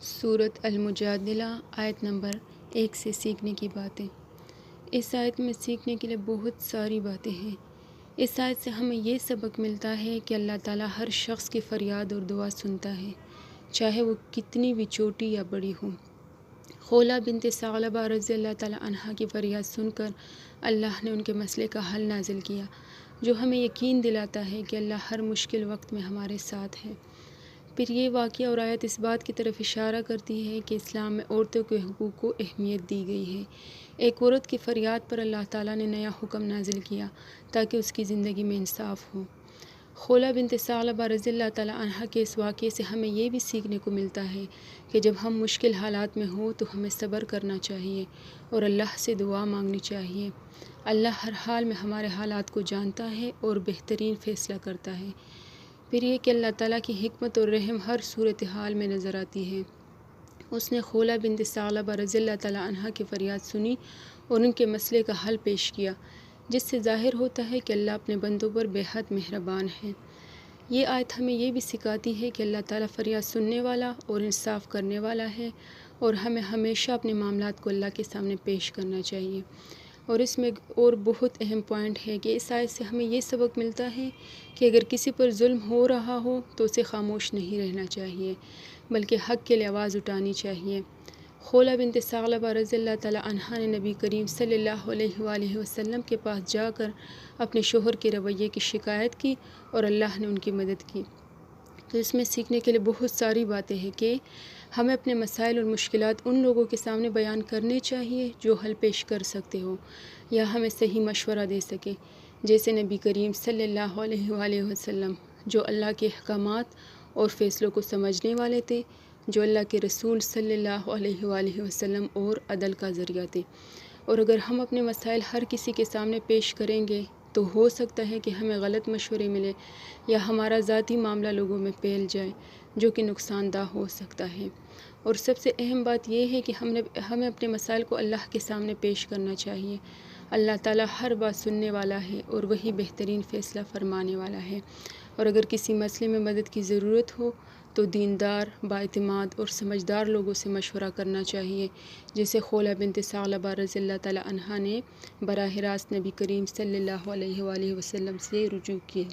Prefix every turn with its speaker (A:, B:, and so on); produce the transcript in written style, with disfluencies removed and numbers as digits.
A: سورۃ المجادلہ آیت نمبر 1 سے سیکھنے کی باتیں۔ اس آیت میں سیکھنے کے لیے بہت ساری باتیں ہیں۔ اس آیت سے ہمیں یہ سبق ملتا ہے کہ اللہ تعالیٰ ہر شخص کی فریاد اور دعا سنتا ہے، چاہے وہ کتنی بھی چھوٹی یا بڑی ہو۔ خولہ بنت ثعلبہ رضی اللہ تعالیٰ عنہا کی فریاد سن کر اللہ نے ان کے مسئلے کا حل نازل کیا، جو ہمیں یقین دلاتا ہے کہ اللہ ہر مشکل وقت میں ہمارے ساتھ ہے۔ پھر یہ واقعہ اور آیت اس بات کی طرف اشارہ کرتی ہے کہ اسلام میں عورتوں کے حقوق کو اہمیت دی گئی ہے۔ ایک عورت کی فریاد پر اللہ تعالیٰ نے نیا حکم نازل کیا تاکہ اس کی زندگی میں انصاف ہو۔ خولہ بنت ثعلبہ رضی اللہ تعالیٰ عنہا کے اس واقعے سے ہمیں یہ بھی سیکھنے کو ملتا ہے کہ جب ہم مشکل حالات میں ہوں تو ہمیں صبر کرنا چاہیے اور اللہ سے دعا مانگنی چاہیے۔ اللہ ہر حال میں ہمارے حالات کو جانتا ہے اور بہترین فیصلہ کرتا ہے۔ پھر یہ کہ اللہ تعالیٰ کی حکمت اور رحم ہر صورتحال میں نظر آتی ہے۔ اس نے خولہ بنت ثعلبہ رضی اللہ تعالیٰ عنہا کی فریاد سنی اور ان کے مسئلے کا حل پیش کیا، جس سے ظاہر ہوتا ہے کہ اللہ اپنے بندوں پر بے حد مہربان ہے۔ یہ آیت ہمیں یہ بھی سکھاتی ہے کہ اللہ تعالیٰ فریاد سننے والا اور انصاف کرنے والا ہے، اور ہمیں ہمیشہ اپنے معاملات کو اللہ کے سامنے پیش کرنا چاہیے۔ اور اس میں اور بہت اہم پوائنٹ ہے کہ اس آیت سے ہمیں یہ سبق ملتا ہے کہ اگر کسی پر ظلم ہو رہا ہو تو اسے خاموش نہیں رہنا چاہیے، بلکہ حق کے لیے آواز اٹھانی چاہیے۔ خولہ بنت ثعلبہ رضی اللہ تعالیٰ عنہا نے نبی کریم صلی اللہ علیہ وآلہ وسلم کے پاس جا کر اپنے شوہر کے رویے کی شکایت کی اور اللہ نے ان کی مدد کی۔ تو اس میں سیکھنے کے لیے بہت ساری باتیں ہیں کہ ہمیں اپنے مسائل اور مشکلات ان لوگوں کے سامنے بیان کرنے چاہیے جو حل پیش کر سکتے ہو یا ہمیں صحیح مشورہ دے سکے، جیسے نبی کریم صلی اللہ علیہ وآلہ وسلم، جو اللہ کے احکامات اور فیصلوں کو سمجھنے والے تھے، جو اللہ کے رسول صلی اللہ علیہ وآلہ وسلم اور عدل کا ذریعہ تھے۔ اور اگر ہم اپنے مسائل ہر کسی کے سامنے پیش کریں گے تو ہو سکتا ہے کہ ہمیں غلط مشورے ملے یا ہمارا ذاتی معاملہ لوگوں میں پھیل جائے، جو کہ نقصان دہ ہو سکتا ہے۔ اور سب سے اہم بات یہ ہے کہ ہمیں اپنے مسائل کو اللہ کے سامنے پیش کرنا چاہیے۔ اللہ تعالیٰ ہر بات سننے والا ہے اور وہی بہترین فیصلہ فرمانے والا ہے۔ اور اگر کسی مسئلے میں مدد کی ضرورت ہو تو دیندار، بااعتماد اور سمجھدار لوگوں سے مشورہ کرنا چاہیے، جیسے خولہ بنت ثعلبہ رضی اللہ تعالیٰ عنہا نے براہ راست نبی کریم صلی اللہ علیہ وآلہ وسلم سے رجوع کیا۔